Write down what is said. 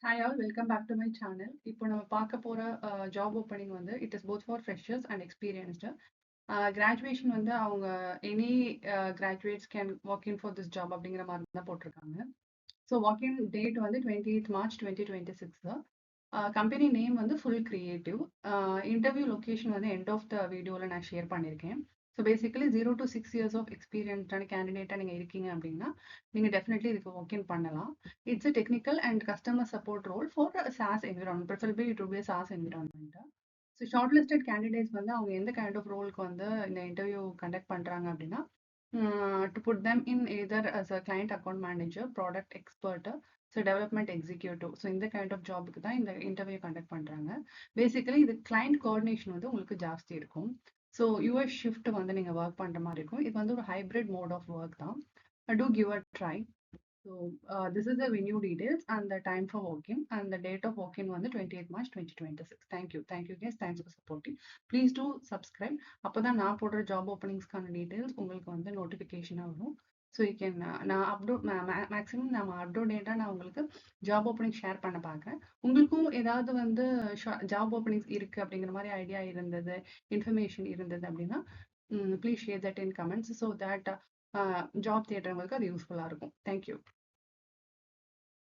Hi all, welcome back to my channel. இப்போ நம்ம பார்க்க போற ஜாப் ஓப்பனிங் வந்து it is both for freshers and experienced. Graduation வந்து அவங்க any graduates can walk in for this job அப்படிங்கிற மாதிரி தான் போட்டிருக்காங்க. ஸோ வாக் இன் டேட் வந்து 28th March 2026. கம்பெனி நேம் வந்து ஃபுல் கிரியேட்டிவ். இன்டர்வியூ லொக்கேஷன் வந்து எண்ட் ஆஃப் த வீடியோவில் நான் ஷேர் பண்ணியிருக்கேன். So basically 0 to 6 years of எக்ஸ்பீரியன்ஸ்டான கேண்டிடேட்டாக நீங்கள் இருக்கீங்க அப்படின்னா நீங்கள் டெஃபினெட்லி இதுக்கு வாக் இன் பண்ணலாம். It's a technical and customer support role for a SaaS environment. Preferably it would be a SaaS environment. So shortlisted candidates வந்து அவங்க எந்த கைண்ட் ஆஃப் ரோலுக்கு வந்து இந்த இன்டர்வியூ கண்டக்ட் பண்ணுறாங்க அப்படின்னா to put them in either as a client account manager, product expert, so development executive. So இந்த kind of ஜாபுக்கு தான் இந்த இன்டர்வியூ கண்டக்ட் பண்ணுறாங்க. பேசிக்கலி இது கிளைண்ட் கோஆர்டினேஷன் வந்து உங்களுக்கு ஜாஸ்தி இருக்கும். ஸோ யூஎஸ் ஷிஃப்ட் வந்து நீங்கள் ஒர்க் பண்ணுற மாதிரி இருக்கும். இது வந்து ஒரு ஹைப்ரிட் மோட் ஆஃப் ஒர்க் தான். To give a try. So this is the venue details and the time for walk-in and the date of walk-in on the 28th March 2026. Thank you. Thank you guys. Thanks for supporting. Please do subscribe. அப்பதான் நான் போடுற job openings-கான details உங்களுக்கு வந்து notification ஆகும். So you can நான் அப்டோட் maximum நம்ம அப்டோடேட்டாக நான் உங்களுக்கு ஜாப் ஓப்பனிங் ஷேர் பண்ண பார்க்குறேன். உங்களுக்கும் ஏதாவது வந்து ஜாப் ஓப்பனிங்ஸ் இருக்குது அப்படிங்கிற மாதிரி ஐடியா இருந்தது, இன்ஃபர்மேஷன் இருந்தது அப்படின்னா please share that in comments so that job தேடுறவங்களுக்கு அது யூஸ்ஃபுல்லாக இருக்கும். தேங்க்யூ.